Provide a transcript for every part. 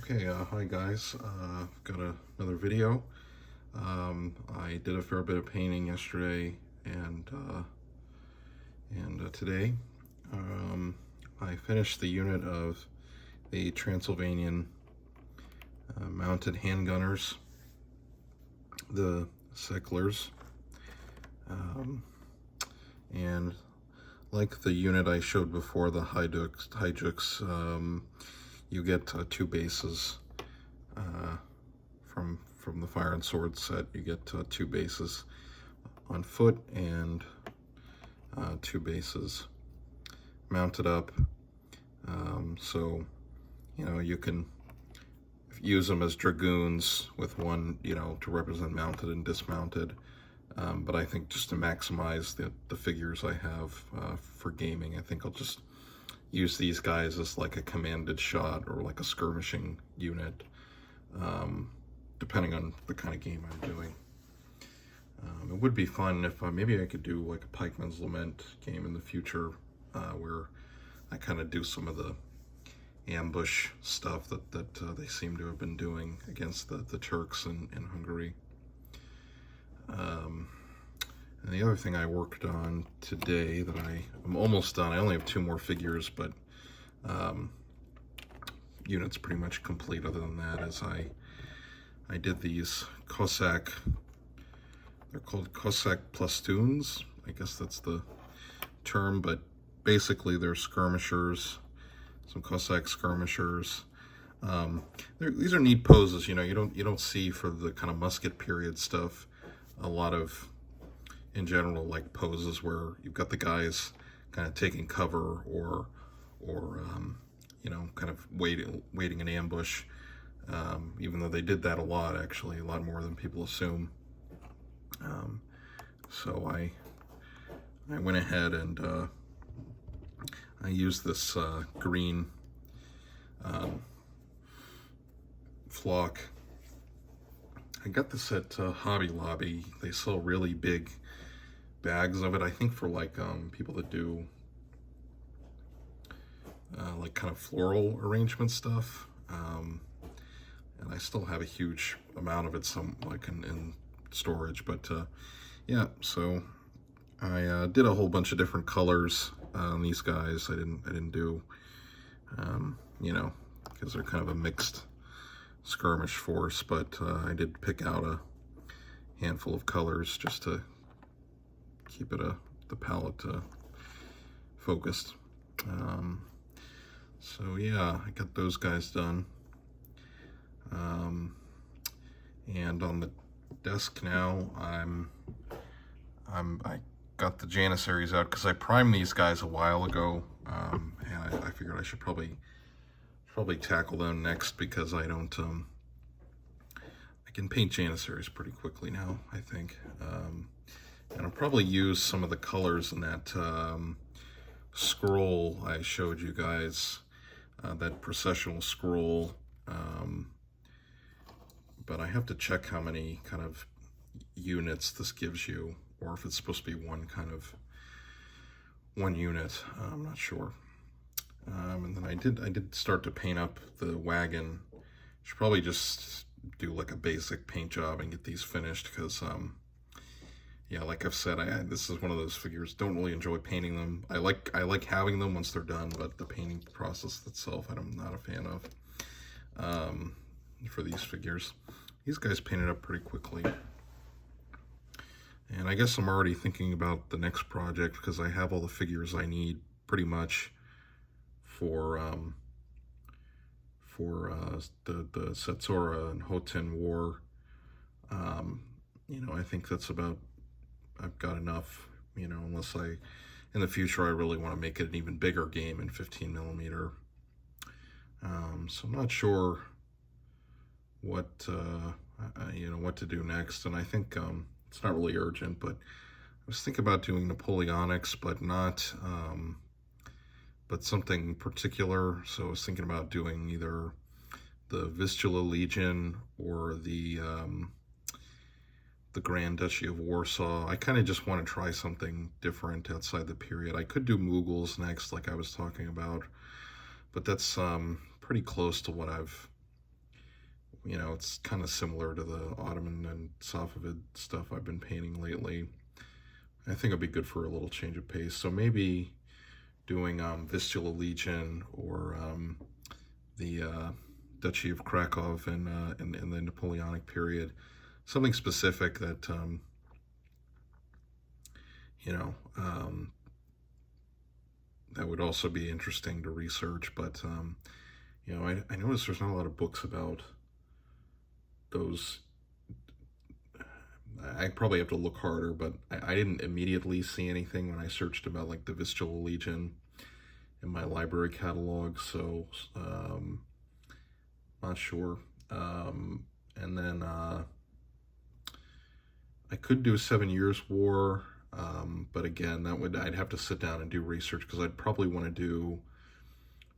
Okay, hi guys. Got another video. I did a fair bit of painting yesterday and today. I finished the unit of the Transylvanian mounted handgunners, the Szeklers, and like the unit I showed before, the Handgunners, you get two bases from the Fire and Sword set. You get two bases on foot and two bases mounted up. So you can use them as dragoons with one, to represent mounted and dismounted. But I think just to maximize the figures I have for gaming, I think I'll just use these guys as like a commanded shot or like a skirmishing unit, depending on the kind of game I'm doing. It would be fun if maybe I could do like a Pikeman's Lament game in the future, where I kind of do some of the ambush stuff that they seem to have been doing against the Turks in Hungary. And the other thing I worked on today that I'm almost done, I only have two more figures, but unit's pretty much complete. Other than that, is I did these Cossack, they're called Cossack platoons, I guess that's the term, but basically they're skirmishers, some Cossack skirmishers. These are neat poses, you don't see for the kind of musket period stuff a lot of, in general, like poses where you've got the guys kind of taking cover or kind of waiting in ambush, even though they did that a lot, actually, a lot more than people assume. So I went ahead and I used this green flock. I got this at Hobby Lobby. They sell really big bags of it, I think, for like people that do like kind of floral arrangement stuff. And I still have a huge amount of it, some like in storage. But yeah, so I did a whole bunch of different colors on these guys. I didn't do because they're kind of a mixed skirmish force, but I did pick out a handful of colors just to keep it the palette focused. So yeah, I got those guys done. And on the desk now, I got the Janissaries out because I primed these guys a while ago, and I figured I should probably tackle them next, because I don't I can paint Janissaries pretty quickly now, I think. And I'll probably use some of the colors in that scroll I showed you guys, that processional scroll. But I have to check how many kind of units this gives you, or if it's supposed to be one unit. I'm not sure. And then I did start to paint up the wagon. Should probably just do like a basic paint job and get these finished, because yeah, like I've said, this is one of those figures. Don't really enjoy painting them. I like having them once they're done, but the painting process itself, I'm not a fan of. For these figures, these guys painted up pretty quickly, and I guess I'm already thinking about the next project, because I have all the figures I need pretty much for the Setora and Hotin War. I think that's about, I've got enough, unless in the future I really want to make it an even bigger game in 15mm. So I'm not sure what to do next, and I think it's not really urgent, but I was thinking about doing Napoleonics, but not but something particular. So I was thinking about doing either the Vistula Legion or the Grand Duchy of Warsaw. I kind of just want to try something different outside the period. I could do Mughals next, like I was talking about, but that's pretty close to what I've you know, it's kind of similar to the Ottoman and Safavid stuff I've been painting lately. I think it'll be good for a little change of pace. So maybe doing Vistula Legion or the Duchy of Krakow in the Napoleonic period. Something specific that, you know, that would also be interesting to research. But, you know, I noticed there's not a lot of books about those. I probably have to look harder, but I didn't immediately see anything when I searched about like the Vistula Legion in my library catalog, so not sure. And then I could do 7 Years' War, but again, I'd have to sit down and do research, because I'd probably want to do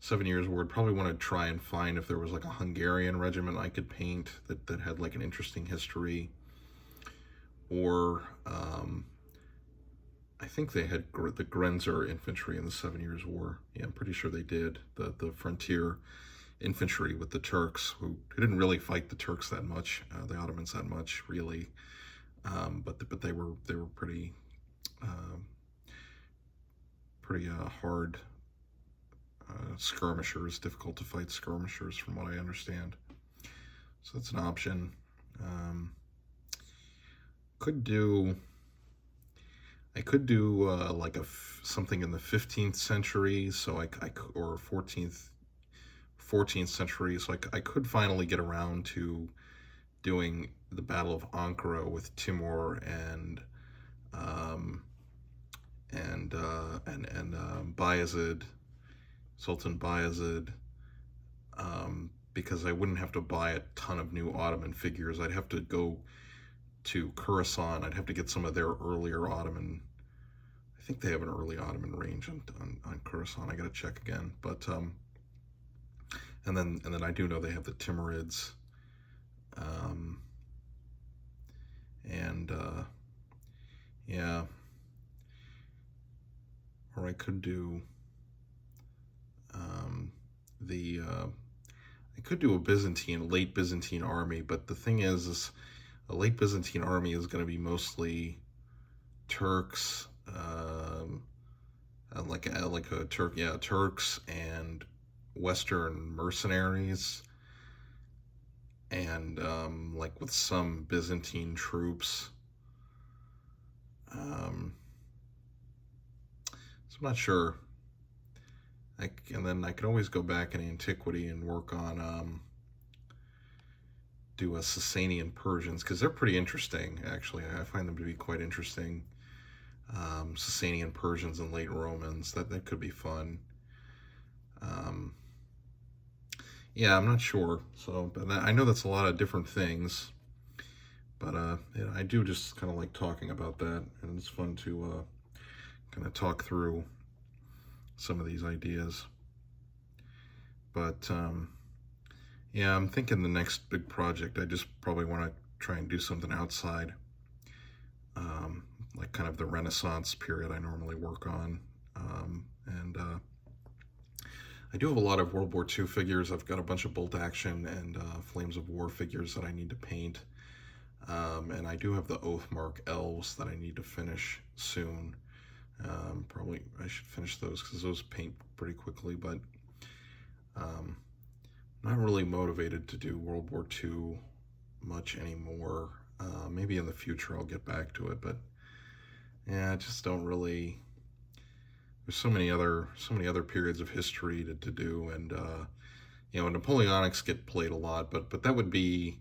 7 Years' War. I'd probably want to try and find if there was like a Hungarian regiment I could paint that had like an interesting history. Or I think they had the Grenzer infantry in the 7 Years' War. Yeah, I'm pretty sure they did. The frontier infantry with the Turks, who didn't really fight the Turks that much, the Ottomans that much, really. But they were pretty hard skirmishers, difficult to fight skirmishers, from what I understand. So that's an option. I could do like something in the 15th century, so or 14th century, so I could finally get around to doing the Battle of Ankara with Timur and Bayezid, Sultan Bayezid, because I wouldn't have to buy a ton of new Ottoman figures. I'd have to go to Khorasan. I'd have to get some of their earlier Ottoman. I think they have an early Ottoman range on Khorasan. I got to check again, but and then I do know they have the Timurids, yeah, or I could do I could do a late Byzantine army, but the thing is a late Byzantine army is going to be mostly Turks, Turks and Western mercenaries, and like with some Byzantine troops. So I'm not sure. And then I could always go back in antiquity and work on do a Sasanian Persians, because they're pretty interesting, actually. I find them to be quite interesting. Sasanian Persians and late Romans, that could be fun. Yeah, I'm not sure. So, but I know that's a lot of different things, but yeah, I do just kind of like talking about that, and it's fun to kind of talk through some of these ideas. But yeah, I'm thinking the next big project, I just probably want to try and do something outside, like kind of the Renaissance period I normally work on. And I do have a lot of World War II figures. I've got a bunch of bolt action and Flames of War figures that I need to paint. And I do have the Oathmark elves that I need to finish soon. Probably I should finish those, because those paint pretty quickly, but not really motivated to do World War II much anymore. Maybe in the future I'll get back to it, but yeah, I just don't really. There's so many other periods of history to do, and you know, Napoleonics get played a lot, but that would be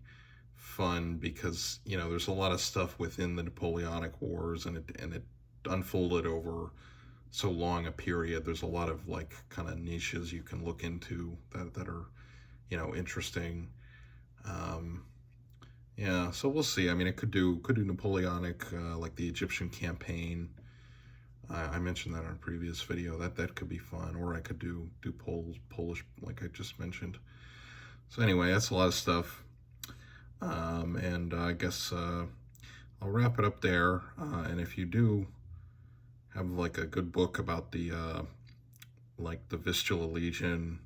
fun, because you know there's a lot of stuff within the Napoleonic Wars, and it unfolded over so long a period. There's a lot of like kind of niches you can look into that are, you know, interesting. Yeah, so we'll see. I mean, it could do Napoleonic, like the Egyptian campaign. I mentioned that in a previous video. That could be fun. Or I could do Polish, like I just mentioned. So anyway, that's a lot of stuff. And I guess I'll wrap it up there. And if you do have like a good book about the like the Vistula Legion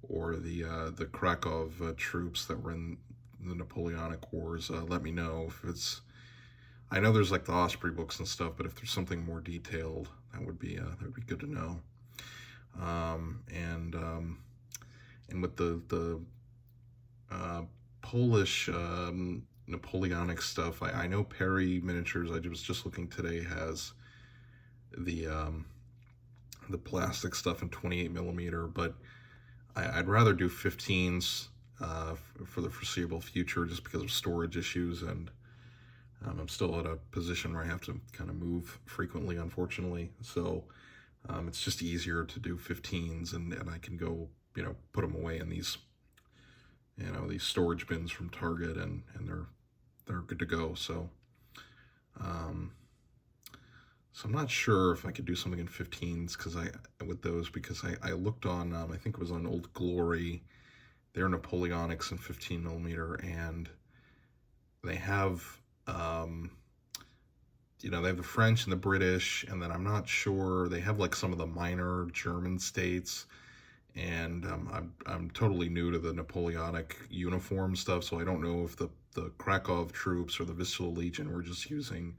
or the Krakow troops that were in the Napoleonic Wars, let me know if it's. I know there's like the Osprey books and stuff, but if there's something more detailed, that would be good to know. And with the Polish Napoleonic stuff, I know Perry Miniatures. I was just looking today, has the plastic stuff in 28mm, but I'd rather do 15s for the foreseeable future, just because of storage issues, and I'm still at a position where I have to kind of move frequently, unfortunately. So it's just easier to do 15s, and I can go, put them away in these, these storage bins from Target, and they're good to go. So so I'm not sure if I could do something in 15s because I looked on, I think it was on Old Glory, their Napoleonics in 15mm, and they have, they have the French and the British, and then I'm not sure, they have like some of the minor German states, and I'm totally new to the Napoleonic uniform stuff, so I don't know if the Krakow troops or the Vistula Legion were just using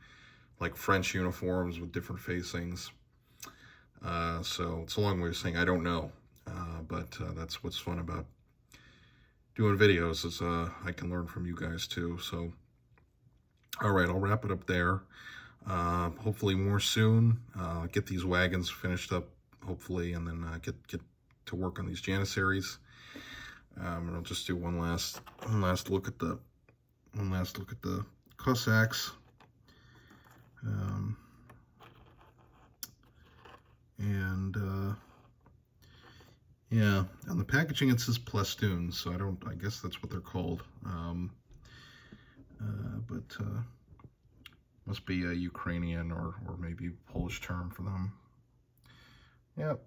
like French uniforms with different facings. So it's a long way of saying I don't know, but that's what's fun about doing videos, is I can learn from you guys too. So all right, I'll wrap it up there. Hopefully more soon. Get these wagons finished up, hopefully, and then get to work on these Janissaries. And I'll just do one last look at the Cossacks. Yeah, on the packaging it says plastoons, so I guess that's what they're called. But must be a Ukrainian or maybe Polish term for them. Yep,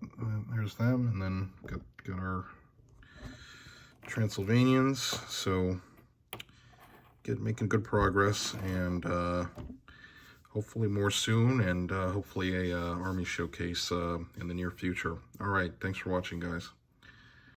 there's them, and then got our Transylvanians. So making good progress, and hopefully more soon, and hopefully a army showcase in the near future. All right, thanks for watching, guys.